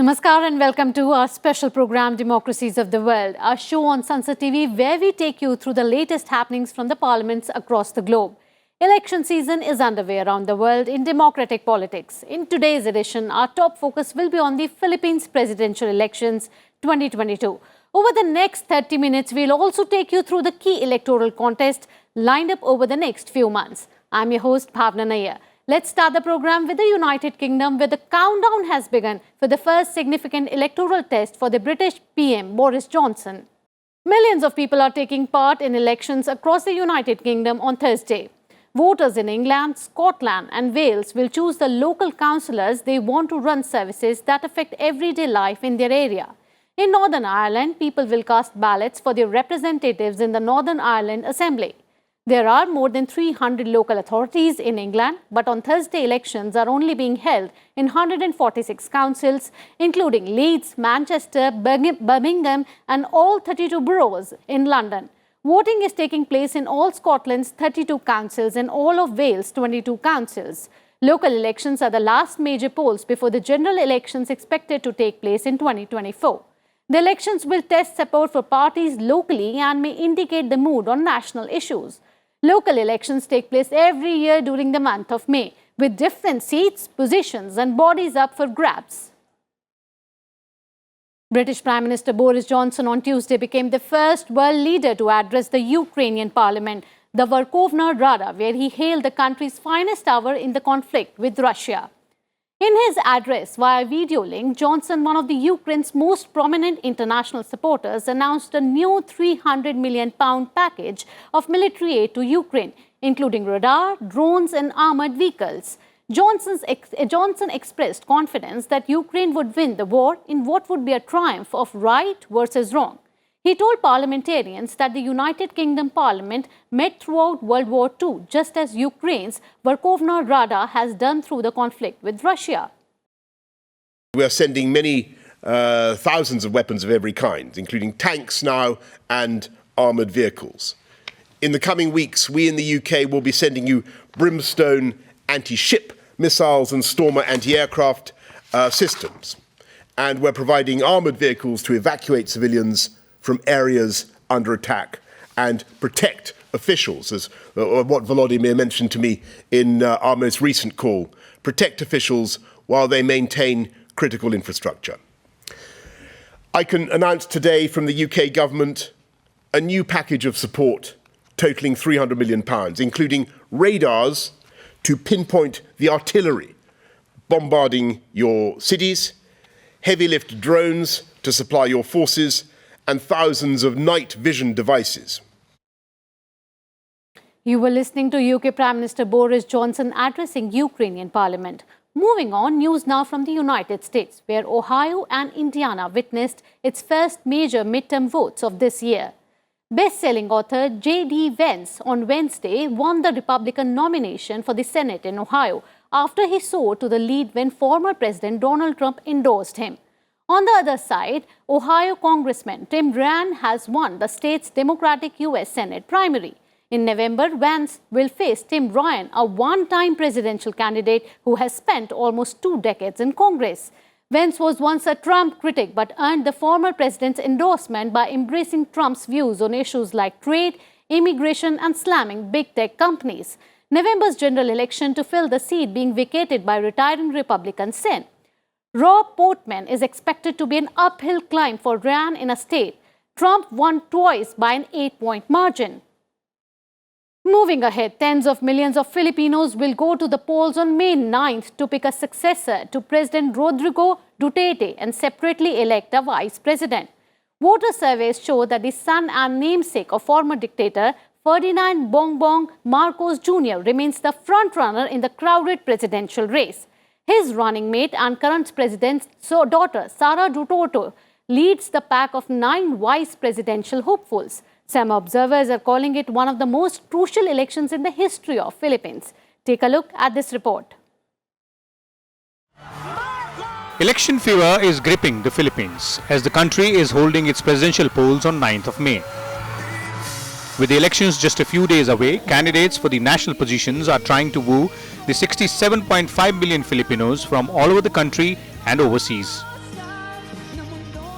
Namaskar and welcome to our special program Democracies of the World, our show on Sansad TV where we take you through the latest happenings from the parliaments across the globe. Election season is underway around the world in democratic politics. In today's edition, our top focus will be on the Philippines presidential elections 2022. Over the next 30 minutes, we'll also take you through the key electoral contest lined up over the next few months. I'm your host, Bhawna Nayar. Let's start the program with the United Kingdom, where the countdown has begun for the first significant electoral test for the British PM, Boris Johnson. Millions of people are taking part in elections across the United Kingdom on Thursday. Voters in England, Scotland and Wales will choose the local councillors they want to run services that affect everyday life in their area. In Northern Ireland, people will cast ballots for their representatives in the Northern Ireland Assembly. There are more than 300 local authorities in England, but on Thursday, elections are only being held in 146 councils, including Leeds, Manchester, Birmingham and all 32 boroughs in London. Voting is taking place in all Scotland's 32 councils and all of Wales' 22 councils. Local elections are the last major polls before the general elections expected to take place in 2024. The elections will test support for parties locally and may indicate the mood on national issues. Local elections take place every year during the month of May, with different seats, positions and bodies up for grabs. British Prime Minister Boris Johnson on Tuesday became the first world leader to address the Ukrainian parliament, the Verkhovna Rada, where he hailed the country's finest hour in the conflict with Russia. In his address via video link, Johnson, one of the Ukraine's most prominent international supporters, announced a new £300 million package of military aid to Ukraine, including radar, drones and armoured vehicles. Johnson expressed confidence that Ukraine would win the war in what would be a triumph of right versus wrong. He told parliamentarians that the United Kingdom Parliament met throughout World War II, just as Ukraine's Verkhovna Rada has done through the conflict with Russia. We are sending many thousands of weapons of every kind, including tanks now and armoured vehicles. In the coming weeks, we in the UK will be sending you Brimstone anti-ship missiles and Stormer anti-aircraft systems. And we're providing armoured vehicles to evacuate civilians from areas under attack and protect officials, as what Volodymyr mentioned to me in our most recent call, protect officials while they maintain critical infrastructure. I can announce today from the UK government a new package of support totalling £300 million, including radars to pinpoint the artillery bombarding your cities, heavy lift drones to supply your forces, and thousands of night vision devices. You were listening to UK Prime Minister Boris Johnson addressing Ukrainian Parliament. Moving on, news now from the United States, where Ohio and Indiana witnessed its first major midterm votes of this year. Best-selling author J.D. Vance on Wednesday won the Republican nomination for the Senate in Ohio after he soared to the lead when former President Donald Trump endorsed him. On the other side, Ohio Congressman Tim Ryan has won the state's Democratic U.S. Senate primary. In November, Vance will face Tim Ryan, a one-time presidential candidate who has spent almost 2 decades in Congress. Vance was once a Trump critic but earned the former president's endorsement by embracing Trump's views on issues like trade, immigration and slamming big tech companies. November's general election to fill the seat being vacated by retiring Republican Singh. Rob Portman is expected to be an uphill climb for Ryan in a state Trump won twice by an 8-point margin. Moving ahead, tens of millions of Filipinos will go to the polls on May 9th to pick a successor to President Rodrigo Duterte and separately elect a vice president. Voter surveys show that the son and namesake of former dictator Ferdinand Bongbong Marcos Jr. remains the frontrunner in the crowded presidential race. His running mate and current president's daughter, Sara Duterte, leads the pack of 9 vice presidential hopefuls. Some observers are calling it one of the most crucial elections in the history of Philippines. Take a look at this report. Election fever is gripping the Philippines as the country is holding its presidential polls on 9th of May. With the elections just a few days away, candidates for the national positions are trying to woo the 67.5 million Filipinos from all over the country and overseas.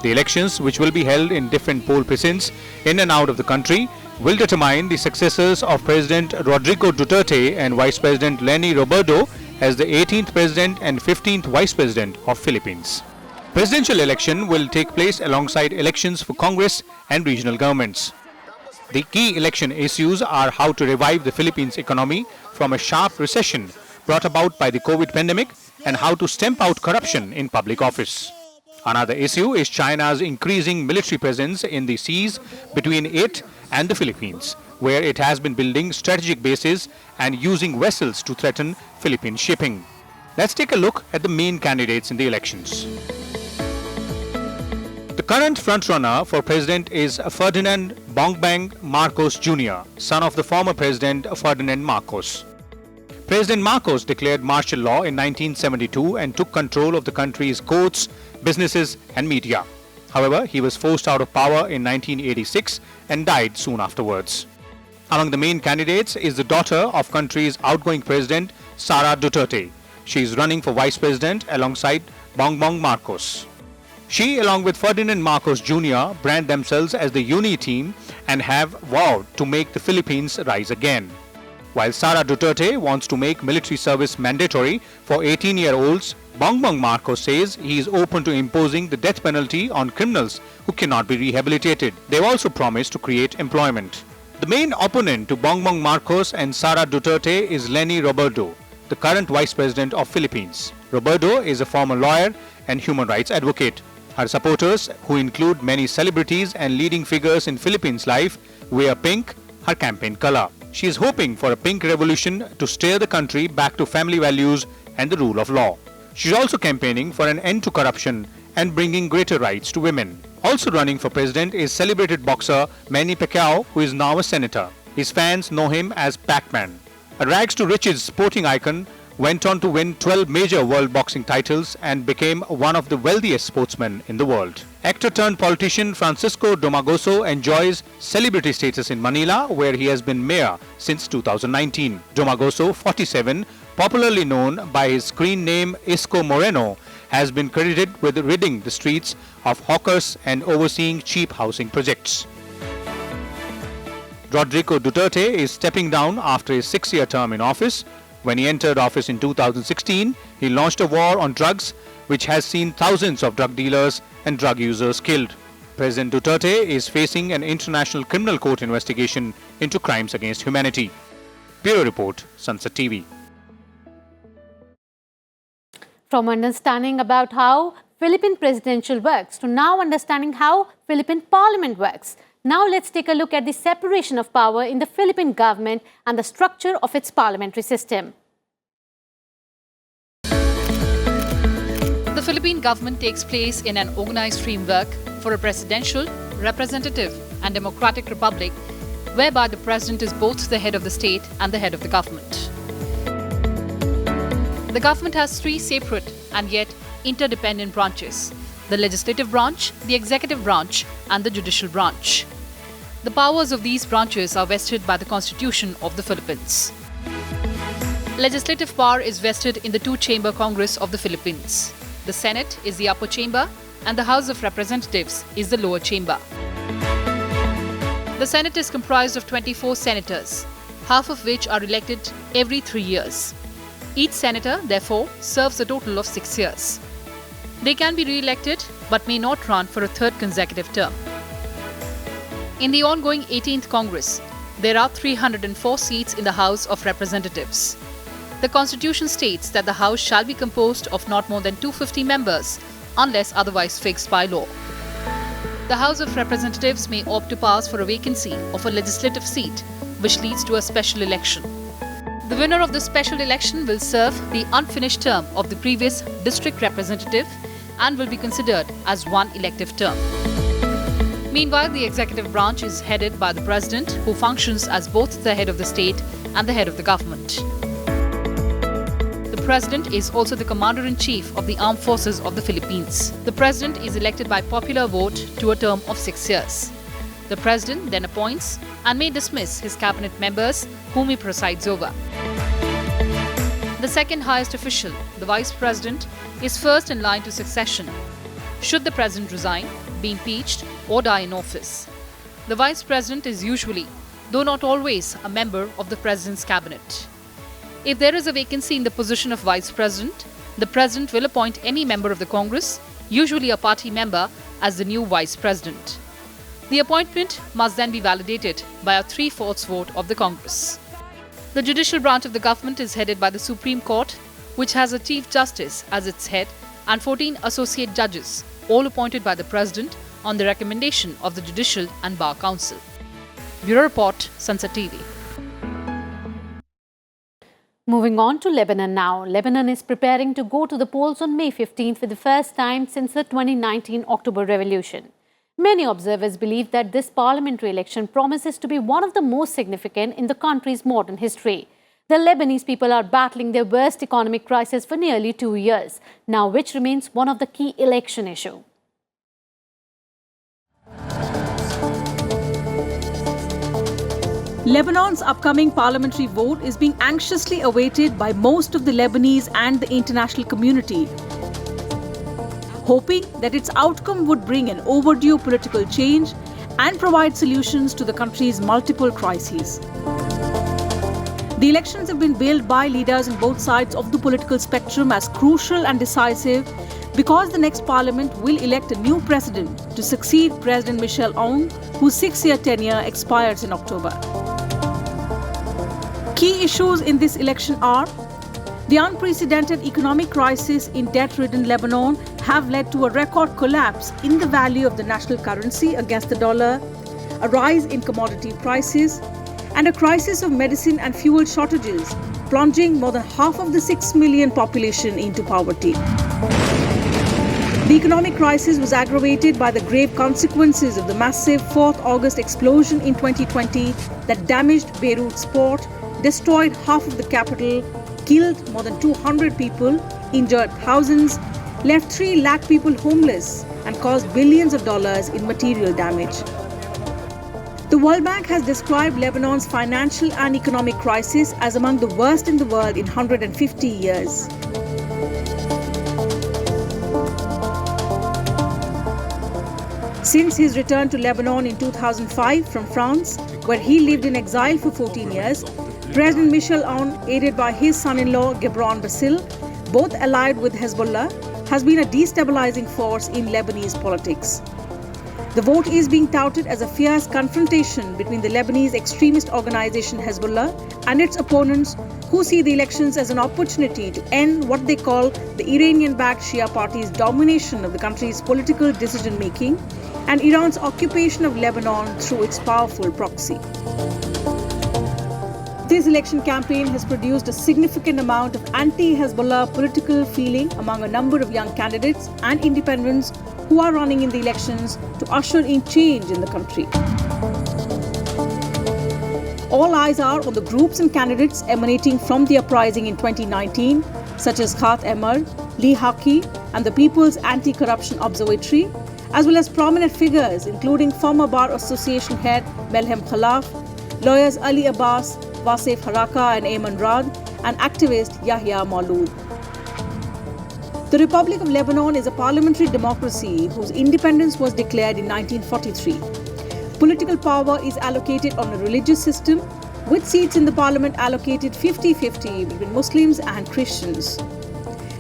The elections, which will be held in different poll precincts in and out of the country, will determine the successors of President Rodrigo Duterte and Vice President Leni Robredo as the 18th President and 15th Vice President of Philippines. Presidential election will take place alongside elections for Congress and regional governments. The key election issues are how to revive the Philippines economy from a sharp recession brought about by the COVID pandemic and how to stamp out corruption in public office. Another issue is China's increasing military presence in the seas between it and the Philippines, where it has been building strategic bases and using vessels to threaten Philippine shipping. Let's take a look at the main candidates in the elections. The current frontrunner for president is Ferdinand Bongbong Marcos Jr., son of the former president Ferdinand Marcos. President Marcos declared martial law in 1972 and took control of the country's courts, businesses and media. However, he was forced out of power in 1986 and died soon afterwards. Among the main candidates is the daughter of country's outgoing president, Sara Duterte. She is running for vice president alongside Bongbong Marcos. She, along with Ferdinand Marcos Jr., brand themselves as the Uni team and have vowed to make the Philippines rise again. While Sara Duterte wants to make military service mandatory for 18-year-olds, Bongbong Marcos says he is open to imposing the death penalty on criminals who cannot be rehabilitated. They've also promised to create employment. The main opponent to Bongbong Marcos and Sara Duterte is Leni Robredo, the current vice president of Philippines. Robredo is a former lawyer and human rights advocate. Her supporters, who include many celebrities and leading figures in Philippines life, wear pink, her campaign color. She is hoping for a pink revolution to steer the country back to family values and the rule of law. She is also campaigning for an end to corruption and bringing greater rights to women. Also running for president is celebrated boxer Manny Pacquiao, who is now a senator. His fans know him as Pac-Man. A rags to riches sporting icon, went on to win 12 major world boxing titles and became one of the wealthiest sportsmen in the world. Actor-turned-politician Francisco Domagoso enjoys celebrity status in Manila, where he has been mayor since 2019. Domagoso, 47, popularly known by his screen name Isko Moreno, has been credited with ridding the streets of hawkers and overseeing cheap housing projects. Rodrigo Duterte is stepping down after his 6-year term in office. When he entered office in 2016, he launched a war on drugs, which has seen thousands of drug dealers and drug users killed. President Duterte is facing an international criminal court investigation into crimes against humanity. Bureau Report, Sansad TV. From understanding about how Philippine presidential works to now understanding how Philippine parliament works. Now let's take a look at the separation of power in the Philippine government and the structure of its parliamentary system. The Philippine government takes place in an organized framework for a presidential, representative and democratic republic, whereby the president is both the head of the state and the head of the government. The government has 3 separate and yet interdependent branches: the legislative branch, the executive branch and the judicial branch. The powers of these branches are vested by the Constitution of the Philippines. Legislative power is vested in the 2-chamber Congress of the Philippines. The Senate is the upper chamber and the House of Representatives is the lower chamber. The Senate is comprised of 24 senators, half of which are elected every 3 years. Each senator, therefore, serves a total of 6 years. They can be re-elected but may not run for a 3rd consecutive term. In the ongoing 18th Congress, there are 304 seats in the House of Representatives. The Constitution states that the House shall be composed of not more than 250 members unless otherwise fixed by law. The House of Representatives may opt to pass for a vacancy of a legislative seat, which leads to a special election. The winner of the special election will serve the unfinished term of the previous district representative and will be considered as one elective term. Meanwhile, the executive branch is headed by the president, who functions as both the head of the state and the head of the government. The president is also the commander-in-chief of the armed forces of the Philippines. The president is elected by popular vote to a term of 6 years. The president then appoints and may dismiss his cabinet members, whom he presides over. The second highest official, the vice president, is first in line to succession. should the president resign, be impeached, or die in office. The vice president is usually, though not always, a member of the president's cabinet. If there is a vacancy in the position of vice president, the president will appoint any member of the Congress, usually a party member, as the new vice president. The appointment must then be validated by a 3/4 vote of the Congress. The judicial branch of the government is headed by the Supreme Court, which has a Chief Justice as its head and 14 associate judges, all appointed by the President on the recommendation of the Judicial and Bar Council. Bureau Report, Sansad TV. Moving on to Lebanon now. Lebanon is preparing to go to the polls on May 15th for the first time since the 2019 October Revolution. Many observers believe that this parliamentary election promises to be one of the most significant in the country's modern history. The Lebanese people are battling their worst economic crisis for nearly 2 years, now which remains one of the key election issues. Lebanon's upcoming parliamentary vote is being anxiously awaited by most of the Lebanese and the international community, hoping that its outcome would bring an overdue political change and provide solutions to the country's multiple crises. The elections have been billed by leaders on both sides of the political spectrum as crucial and decisive because the next parliament will elect a new president to succeed President Michel Aoun, whose 6-year tenure expires in October. Key issues in this election are the unprecedented economic crisis in debt-ridden Lebanon have led to a record collapse in the value of the national currency against the dollar, a rise in commodity prices, and a crisis of medicine and fuel shortages, plunging more than half of the 6 million population into poverty. The economic crisis was aggravated by the grave consequences of the massive 4th August explosion in 2020 that damaged Beirut's port, destroyed half of the capital, killed more than 200 people, injured thousands, left 3 lakh people homeless, and caused billions of dollars in material damage. The World Bank has described Lebanon's financial and economic crisis as among the worst in the world in 150 years. Since his return to Lebanon in 2005 from France, where he lived in exile for 14 years, President Michel Aoun, aided by his son-in-law Gebran Bassil, both allied with Hezbollah, has been a destabilizing force in Lebanese politics. The vote is being touted as a fierce confrontation between the Lebanese extremist organization Hezbollah and its opponents, who see the elections as an opportunity to end what they call the Iranian-backed Shia party's domination of the country's political decision-making and Iran's occupation of Lebanon through its powerful proxy. This election campaign has produced a significant amount of anti-Hezbollah political feeling among a number of young candidates and independents who are running in the elections to usher in change in the country. All eyes are on the groups and candidates emanating from the uprising in 2019, such as Khat Emar, Lee Haki, and the People's Anti-Corruption Observatory, as well as prominent figures including former Bar Association head Melhem Khalaf, lawyers Ali Abbas, Wasif Haraka and Ayman Rad, and activist Yahya Maulud. The Republic of Lebanon is a parliamentary democracy whose independence was declared in 1943. Political power is allocated on a religious system, with seats in the parliament allocated 50-50 between Muslims and Christians.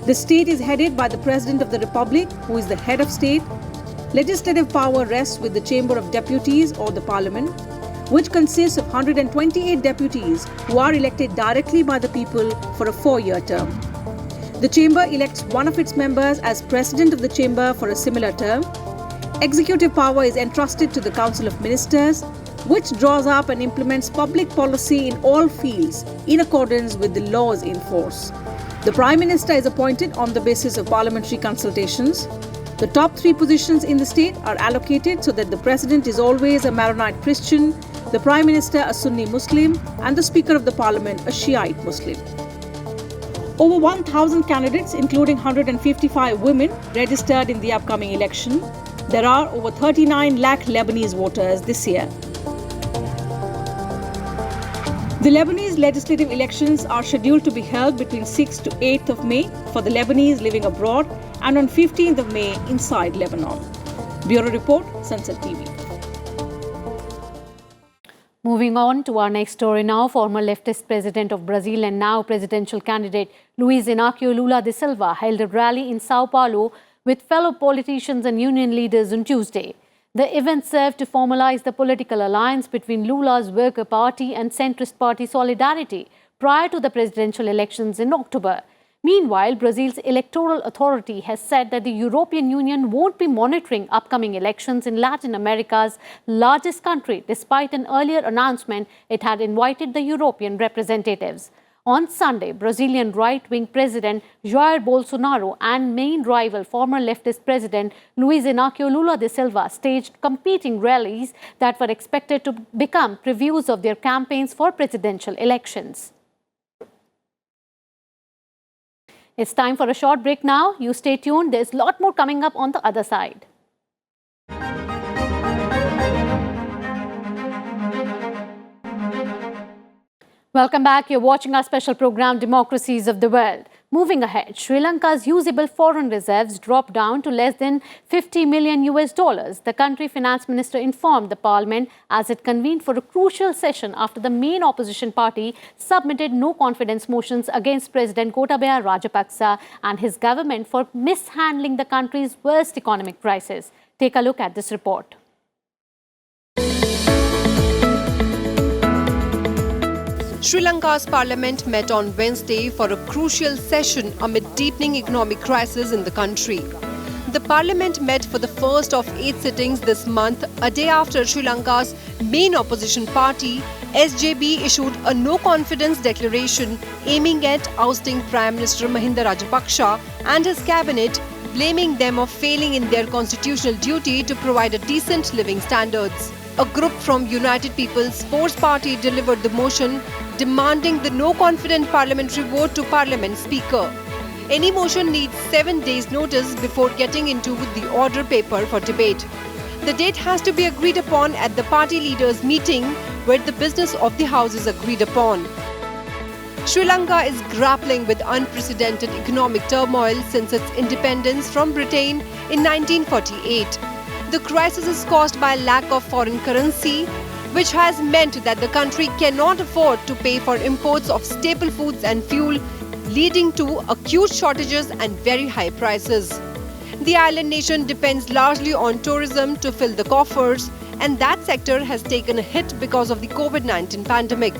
The state is headed by the President of the Republic, who is the head of state. Legislative power rests with the Chamber of Deputies or the Parliament, which consists of 128 deputies who are elected directly by the people for a 4-year term. The Chamber elects one of its members as President of the Chamber for a similar term. Executive power is entrusted to the Council of Ministers, which draws up and implements public policy in all fields in accordance with the laws in force. The Prime Minister is appointed on the basis of parliamentary consultations. The top 3 positions in the state are allocated so that the President is always a Maronite Christian, the Prime Minister a Sunni Muslim, and the Speaker of the Parliament a Shiite Muslim. Over 1,000 candidates, including 155 women, registered in the upcoming election. There are over 39 lakh Lebanese voters this year. The Lebanese legislative elections are scheduled to be held between 6th to 8th of May for the Lebanese living abroad and on 15th of May inside Lebanon. Bureau Report, Sansad TV. Moving on to our next story now, former leftist president of Brazil and now presidential candidate Luiz Inácio Lula da Silva held a rally in Sao Paulo with fellow politicians and union leaders on Tuesday. The event served to formalize the political alliance between Lula's Worker Party and centrist party Solidarity prior to the presidential elections in October. Meanwhile, Brazil's electoral authority has said that the European Union won't be monitoring upcoming elections in Latin America's largest country, despite an earlier announcement it had invited the European representatives. On Sunday, Brazilian right-wing President Jair Bolsonaro and main rival former leftist President Luiz Inácio Lula da Silva staged competing rallies that were expected to become previews of their campaigns for presidential elections. It's time for a short break now. You stay tuned. There's a lot more coming up on the other side. Welcome back. You're watching our special program, Democracies of the World. Moving ahead, Sri Lanka's usable foreign reserves dropped down to less than $50 million. The country finance minister informed the parliament as it convened for a crucial session after the main opposition party submitted no confidence motions against President Gotabaya Rajapaksa and his government for mishandling the country's worst economic crisis. Take a look at this report. Sri Lanka's parliament met on Wednesday for a crucial session amid deepening economic crisis in the country. The parliament met for the first of 8 sittings this month, a day after Sri Lanka's main opposition party, SJB, issued a no-confidence declaration aiming at ousting Prime Minister Mahinda Rajapaksa and his cabinet, blaming them of failing in their constitutional duty to provide a decent living standards. A group from United People's Force Party delivered the motion demanding the no-confidence parliamentary vote to Parliament Speaker. Any motion needs 7 days' notice before getting into the order paper for debate. The date has to be agreed upon at the party leaders' meeting, where the business of the House is agreed upon. Sri Lanka is grappling with unprecedented economic turmoil since its independence from Britain in 1948. The crisis is caused by lack of foreign currency, which has meant that the country cannot afford to pay for imports of staple foods and fuel, leading to acute shortages and very high prices. The island nation depends largely on tourism to fill the coffers, and that sector has taken a hit because of the COVID-19 pandemic.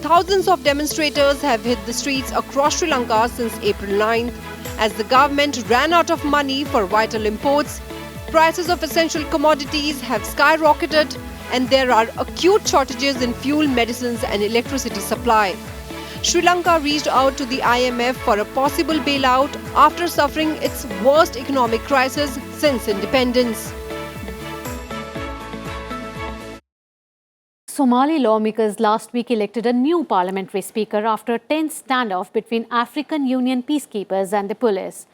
Thousands of demonstrators have hit the streets across Sri Lanka since April 9th, as the government ran out of money for vital imports. Prices of essential commodities have skyrocketed, and there are acute shortages in fuel, medicines and electricity supply. Sri Lanka reached out to the IMF for a possible bailout after suffering its worst economic crisis since independence. Somali lawmakers last week elected a new parliamentary speaker after a tense standoff between African Union peacekeepers and the police,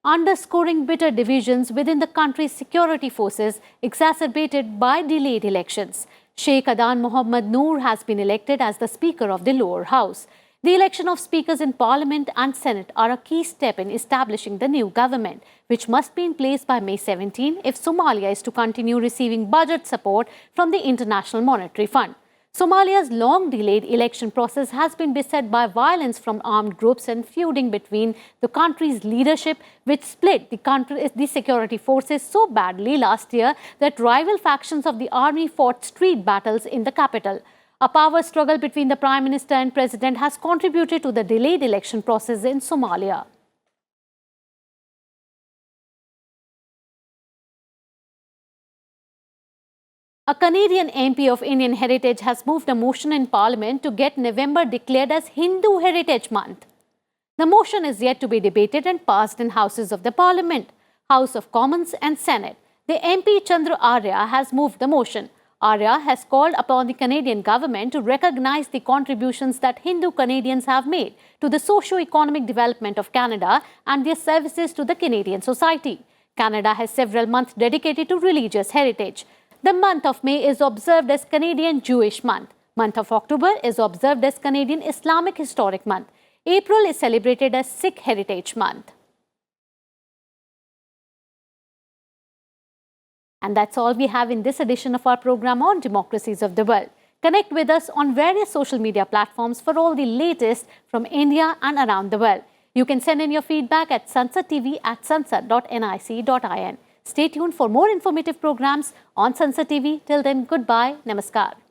underscoring bitter divisions within the country's security forces exacerbated by delayed elections. Sheikh Adan Mohammad Noor has been elected as the Speaker of the lower house. The election of speakers in Parliament and Senate are a key step in establishing the new government, which must be in place by May 17 if Somalia is to continue receiving budget support from the International Monetary Fund. Somalia's long-delayed election process has been beset by violence from armed groups and feuding between the country's leadership, which split the security forces so badly last year that rival factions of the army fought street battles in the capital. A power struggle between the Prime Minister and President has contributed to the delayed election process in Somalia. A Canadian MP of Indian heritage has moved a motion in Parliament to get November declared as Hindu Heritage Month. The motion is yet to be debated and passed in Houses of the Parliament, House of Commons and Senate. The MP Chandra Arya has moved the motion. Arya has called upon the Canadian government to recognize the contributions that Hindu Canadians have made to the socio-economic development of Canada and their services to the Canadian society. Canada has several months dedicated to religious heritage. The month of May is observed as Canadian Jewish Month. Month of October is observed as Canadian Islamic Historic Month. April is celebrated as Sikh Heritage Month. And that's all we have in this edition of our program on Democracies of the World. Connect with us on various social media platforms for all the latest from India and around the world. You can send in your feedback at Sansad TV at sansad.nic.in. Stay tuned for more informative programs on Sansad TV. Till then, goodbye. Namaskar.